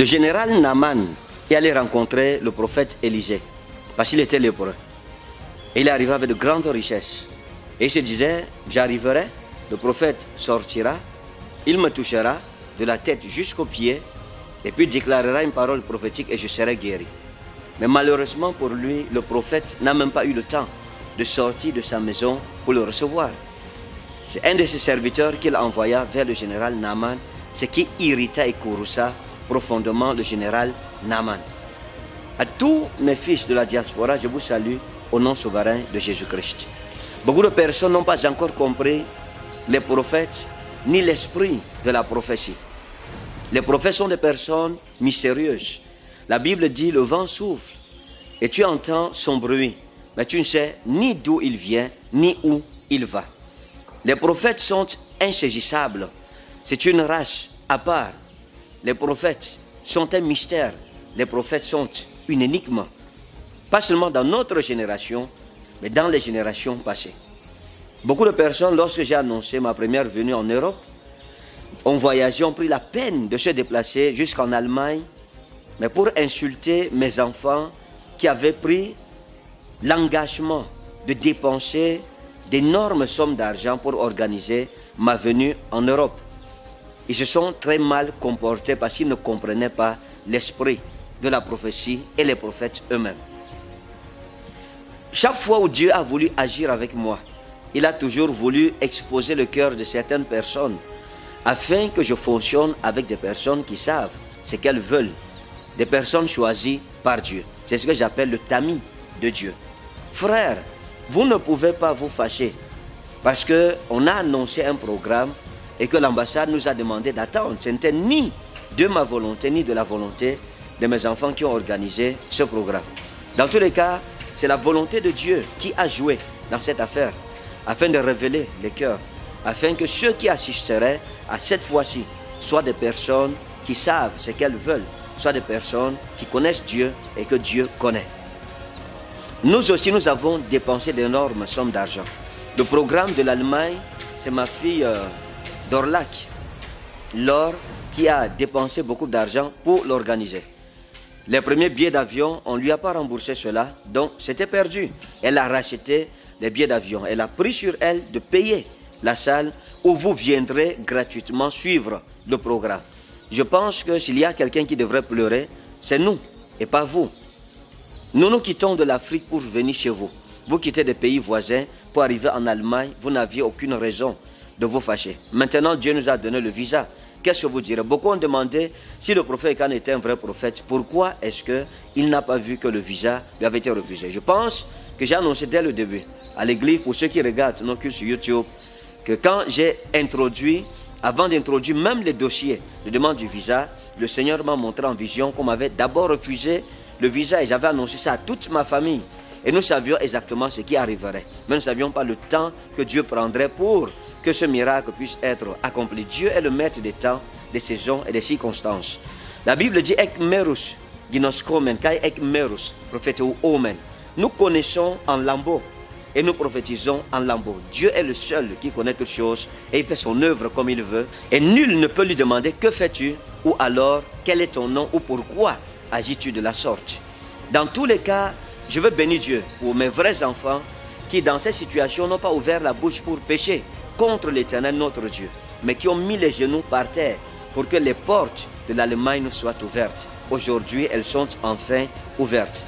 Le général Naaman est allé rencontrer le prophète Élisée, parce qu'il était lépreux. Et il est arrivé avec de grandes richesses. Et il se disait, j'arriverai, le prophète sortira, il me touchera de la tête jusqu'aux pieds, et puis déclarera une parole prophétique et je serai guéri. Mais malheureusement pour lui, le prophète n'a même pas eu le temps de sortir de sa maison pour le recevoir. C'est un de ses serviteurs qu'il envoya vers le général Naaman, ce qui irrita et courrouça profondément le général Naaman. À tous mes fils de la diaspora, je vous salue au nom souverain de Jésus-Christ. Beaucoup de personnes n'ont pas encore compris les prophètes ni l'esprit de la prophétie. Les prophètes sont des personnes mystérieuses. La Bible dit, le vent souffle et tu entends son bruit, mais tu ne sais ni d'où il vient, ni où il va. Les prophètes sont insaisissables. C'est une race à part. Les prophètes sont un mystère. Les prophètes sont une énigme. Pas seulement dans notre génération, mais dans les générations passées. Beaucoup de personnes, lorsque j'ai annoncé ma première venue en Europe, ont voyagé, ont pris la peine de se déplacer jusqu'en Allemagne, mais pour insulter mes enfants qui avaient pris l'engagement de dépenser d'énormes sommes d'argent pour organiser ma venue en Europe. Ils se sont très mal comportés parce qu'ils ne comprenaient pas l'esprit de la prophétie et les prophètes eux-mêmes. Chaque fois où Dieu a voulu agir avec moi, il a toujours voulu exposer le cœur de certaines personnes afin que je fonctionne avec des personnes qui savent ce qu'elles veulent, des personnes choisies par Dieu. C'est ce que j'appelle le tamis de Dieu. Frères, vous ne pouvez pas vous fâcher parce qu'on a annoncé un programme et que l'ambassade nous a demandé d'attendre. Ce n'était ni de ma volonté ni de la volonté de mes enfants qui ont organisé ce programme. Dans tous les cas, c'est la volonté de Dieu qui a joué dans cette affaire afin de révéler les cœurs, afin que ceux qui assisteraient à cette fois-ci soient des personnes qui savent ce qu'elles veulent, soient des personnes qui connaissent Dieu et que Dieu connaît. Nous aussi, nous avons dépensé d'énormes sommes d'argent. Le programme de l'Allemagne, c'est ma fille Dorlac, Laure, qui a dépensé beaucoup d'argent pour l'organiser. Les premiers billets d'avion, on ne lui a pas remboursé cela, donc c'était perdu. Elle a racheté les billets d'avion. Elle a pris sur elle de payer la salle où vous viendrez gratuitement suivre le programme. Je pense que s'il y a quelqu'un qui devrait pleurer, c'est nous et pas vous. Nous quittons de l'Afrique pour venir chez vous. Vous quittez des pays voisins pour arriver en Allemagne. Vous n'aviez aucune raison de vous fâcher. Maintenant, Dieu nous a donné le visa. Qu'est-ce que vous direz? Beaucoup ont demandé si le prophète Ekan était un vrai prophète. Pourquoi est-ce qu'il n'a pas vu que le visa lui avait été refusé? Je pense que j'ai annoncé dès le début à l'église, pour ceux qui regardent nos cultes sur YouTube, que quand j'ai introduit, avant d'introduire même les dossiers de demande du visa, le Seigneur m'a montré en vision qu'on m'avait d'abord refusé le visa et j'avais annoncé ça à toute ma famille. Et nous savions exactement ce qui arriverait. Mais nous ne savions pas le temps que Dieu prendrait pour que ce miracle puisse être accompli. Dieu est le maître des temps, des saisons et des circonstances. La Bible dit ek merus, ginoskomen, kai ek merus, prophète ou omen. Nous connaissons en lambeau et nous prophétisons en lambeau. Dieu est le seul qui connaît toutes choses et il fait son œuvre comme il veut. Et nul ne peut lui demander que fais-tu ou alors quel est ton nom ou pourquoi agis-tu de la sorte. Dans tous les cas, je veux bénir Dieu pour mes vrais enfants qui dans cette situation n'ont pas ouvert la bouche pour pécher contre l'Éternel notre Dieu, mais qui ont mis les genoux par terre pour que les portes de l'Allemagne soient ouvertes. Aujourd'hui, elles sont enfin ouvertes.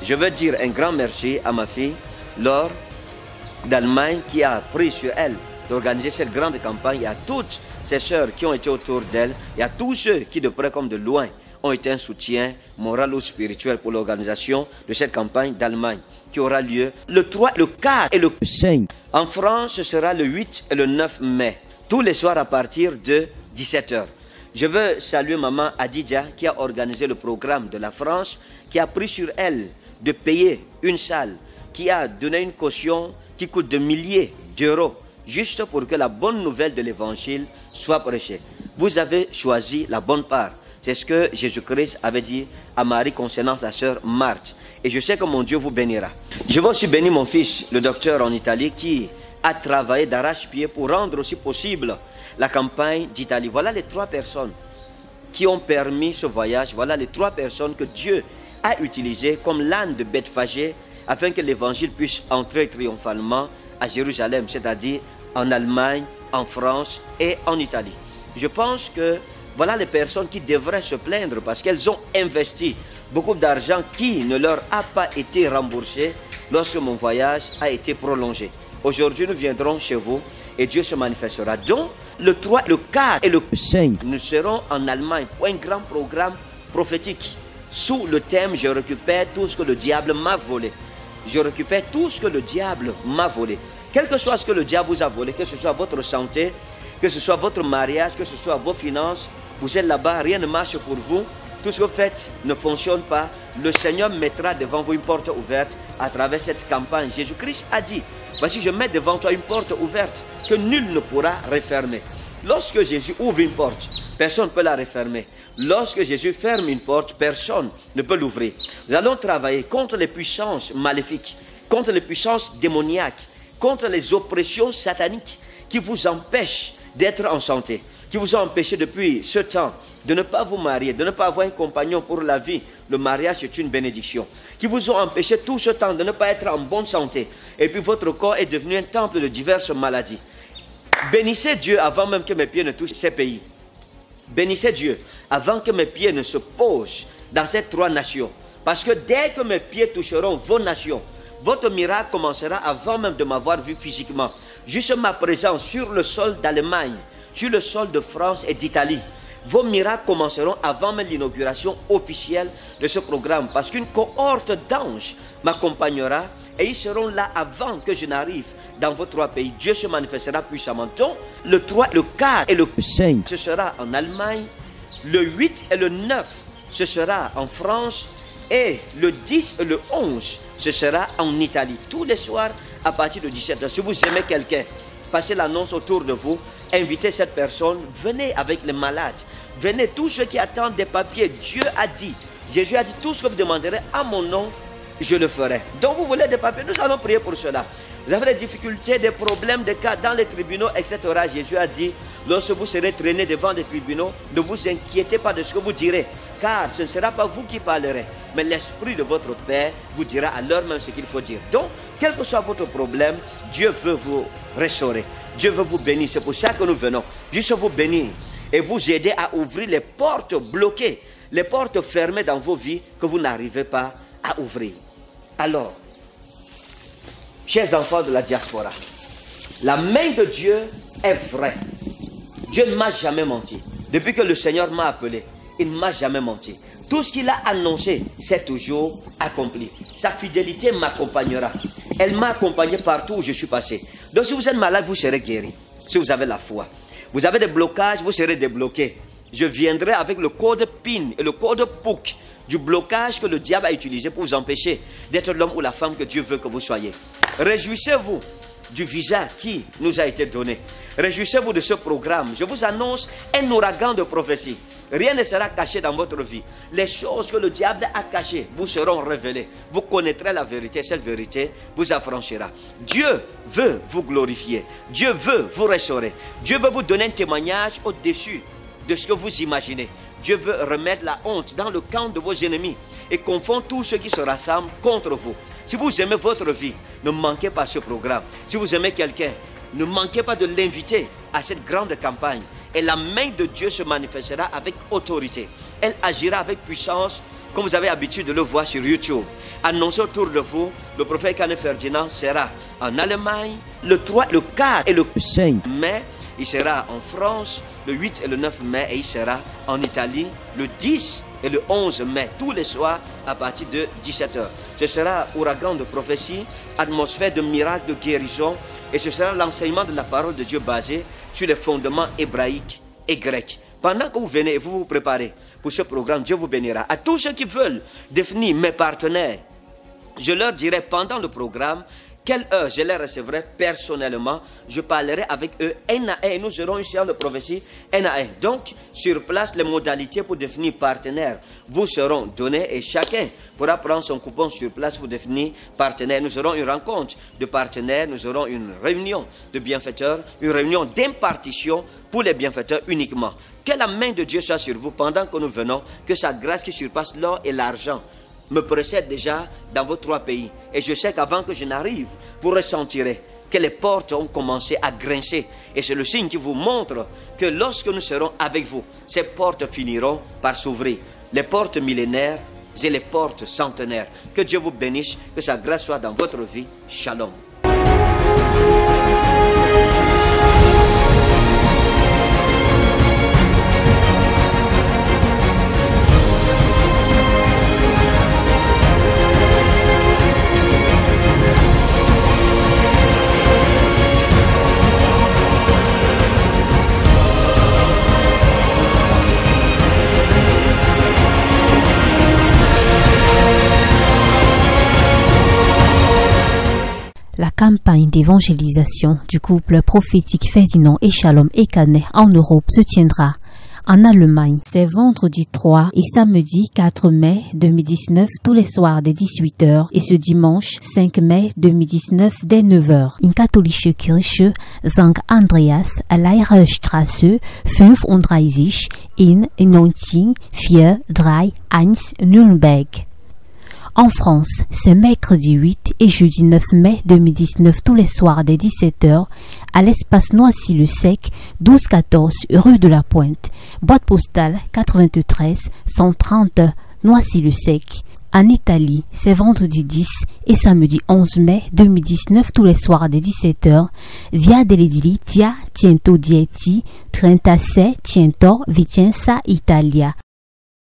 Je veux dire un grand merci à ma fille Laure d'Allemagne qui a pris sur elle d'organiser cette grande campagne et à toutes ses sœurs qui ont été autour d'elle et à tous ceux qui de près comme de loin ont été un soutien moral ou spirituel pour l'organisation de cette campagne d'Allemagne qui aura lieu le 3, le 4 et le 5. En France, ce sera le 8 et le 9 mai, tous les soirs à partir de 17h. Je veux saluer maman Adidja qui a organisé le programme de la France, qui a pris sur elle de payer une salle, qui a donné une caution qui coûte de milliers d'euros, juste pour que la bonne nouvelle de l'évangile soit prêchée. Vous avez choisi la bonne part. C'est ce que Jésus-Christ avait dit à Marie concernant sa sœur Marthe. Et je sais que mon Dieu vous bénira. Je veux aussi bénir mon fils, le docteur en Italie, qui a travaillé d'arrache-pied pour rendre aussi possible la campagne d'Italie. Voilà les 3 personnes qui ont permis ce voyage. Voilà les 3 personnes que Dieu a utilisées comme l'âne de Bethphagée afin que l'évangile puisse entrer triomphalement à Jérusalem, c'est-à-dire en Allemagne, en France et en Italie. Je pense que voilà les personnes qui devraient se plaindre parce qu'elles ont investi beaucoup d'argent qui ne leur a pas été remboursé lorsque mon voyage a été prolongé. Aujourd'hui, nous viendrons chez vous et Dieu se manifestera. Donc, le 3, le 4 et le 5, nous serons en Allemagne pour un grand programme prophétique sous le thème « Je récupère tout ce que le diable m'a volé ». Je récupère tout ce que le diable m'a volé. Quel que soit ce que le diable vous a volé, que ce soit votre santé, que ce soit votre mariage, que ce soit vos finances, vous êtes là-bas, rien ne marche pour vous, tout ce que vous faites ne fonctionne pas, le Seigneur mettra devant vous une porte ouverte à travers cette campagne. Jésus-Christ a dit, voici je mets devant toi une porte ouverte que nul ne pourra refermer. Lorsque Jésus ouvre une porte, personne ne peut la refermer. Lorsque Jésus ferme une porte, personne ne peut l'ouvrir. Nous allons travailler contre les puissances maléfiques, contre les puissances démoniaques, contre les oppressions sataniques qui vous empêchent d'être en santé, qui vous ont empêché depuis ce temps de ne pas vous marier, de ne pas avoir un compagnon pour la vie. Le mariage est une bénédiction. Qui vous ont empêché tout ce temps de ne pas être en bonne santé. Et puis votre corps est devenu un temple de diverses maladies. Bénissez Dieu avant même que mes pieds ne touchent ces pays. Bénissez Dieu avant que mes pieds ne se posent dans ces 3 nations. Parce que dès que mes pieds toucheront vos nations, votre miracle commencera avant même de m'avoir vu physiquement. Juste ma présence sur le sol d'Allemagne, sur le sol de France et d'Italie. Vos miracles commenceront avant même l'inauguration officielle de ce programme. Parce qu'une cohorte d'anges m'accompagnera et ils seront là avant que je n'arrive dans vos 3 pays. Dieu se manifestera puissamment. Donc, le 3, le 4 et le 5, ce sera en Allemagne. Le 8 et le 9, ce sera en France. Et le 10 et le 11, ce sera en Italie. Tous les soirs à partir de 17h. Si vous aimez quelqu'un, passez l'annonce autour de vous. Invitez cette personne. Venez avec les malades. Venez tous ceux qui attendent des papiers. Dieu a dit, Jésus a dit, tout ce que vous demanderez à mon nom, je le ferai. Donc vous voulez des papiers, nous allons prier pour cela. Vous avez des difficultés, des problèmes, des cas dans les tribunaux, etc. Jésus a dit, lorsque vous serez traînés devant les tribunaux, ne vous inquiétez pas de ce que vous direz, car ce ne sera pas vous qui parlerez, mais l'Esprit de votre Père vous dira à l'heure même ce qu'il faut dire. Donc, quel que soit votre problème, Dieu veut vous restaurer. Dieu veut vous bénir. C'est pour ça que nous venons. Juste vous bénir et vous aider à ouvrir les portes bloquées, les portes fermées dans vos vies que vous n'arrivez pas à ouvrir. Alors, chers enfants de la diaspora, la main de Dieu est vraie. Dieu ne m'a jamais menti. Depuis que le Seigneur m'a appelé, il ne m'a jamais menti. Tout ce qu'il a annoncé, c'est toujours accompli. Sa fidélité m'accompagnera. Elle m'a accompagné partout où je suis passé. Donc si vous êtes malade, vous serez guéri. Si vous avez la foi. Vous avez des blocages, vous serez débloqués. Je viendrai avec le code PIN et le code POUC du blocage que le diable a utilisé pour vous empêcher d'être l'homme ou la femme que Dieu veut que vous soyez. Réjouissez-vous du visa qui nous a été donné. Réjouissez-vous de ce programme. Je vous annonce un ouragan de prophétie. Rien ne sera caché dans votre vie. Les choses que le diable a cachées vous seront révélées. Vous connaîtrez la vérité. Cette vérité vous affranchira. Dieu veut vous glorifier. Dieu veut vous restaurer. Dieu veut vous donner un témoignage au-dessus de ce que vous imaginez. Dieu veut remettre la honte dans le camp de vos ennemis et confondre tous ceux qui se rassemblent contre vous. Si vous aimez votre vie, ne manquez pas ce programme. Si vous aimez quelqu'un, ne manquez pas de l'inviter à cette grande campagne. Et la main de Dieu se manifestera avec autorité. Elle agira avec puissance, comme vous avez l'habitude de le voir sur YouTube. Annoncez autour de vous, le prophète Kane Ferdinand sera en Allemagne, le 3, le 4 et le 5 mai. Il sera en France le 8 et le 9 mai et il sera en Italie le 10 et le 11 mai, tous les soirs à partir de 17h. Ce sera ouragan de prophétie, atmosphère de miracles, de guérison et ce sera l'enseignement de la parole de Dieu basé sur les fondements hébraïques et grecs. Pendant que vous venez et vous vous préparez pour ce programme, Dieu vous bénira. À tous ceux qui veulent devenir mes partenaires, je leur dirai pendant le programme quelle heure je les recevrai personnellement. Je parlerai avec eux un à un et nous aurons une séance de prophétie un à un. Donc, sur place, les modalités pour devenir partenaire vous seront données et chacun pourra prendre son coupon sur place pour devenir partenaire. Nous aurons une rencontre de partenaires, nous aurons une réunion de bienfaiteurs, une réunion d'impartition pour les bienfaiteurs uniquement. Que la main de Dieu soit sur vous pendant que nous venons, que sa grâce qui surpasse l'or et l'argent me précède déjà dans vos 3 pays. Et je sais qu'avant que je n'arrive, vous ressentirez que les portes ont commencé à grincer. Et c'est le signe qui vous montre que lorsque nous serons avec vous, ces portes finiront par s'ouvrir. Les portes millénaires et les portes centenaires. Que Dieu vous bénisse, que sa grâce soit dans votre vie. Shalom. La campagne d'évangélisation du couple prophétique Ferdinand et Shalom Ekane en Europe se tiendra en Allemagne. C'est vendredi 3 et samedi 4 mai 2019 tous les soirs dès 18h et ce dimanche 5 mai 2019 dès 9h. In katholische Kirche St. Andreas Leierstraße 35 in 19431 Nürnberg. En France, c'est mercredi 8 et jeudi 9 mai 2019 tous les soirs dès 17h à l'espace Noisy-le-Sec, 1214 rue de la Pointe, boîte postale 93 130 Noisy-le-Sec. En Italie, c'est vendredi 10 et samedi 11 mai 2019 tous les soirs dès 17h via dell'Edilizia 110 36 Vicenza Italia.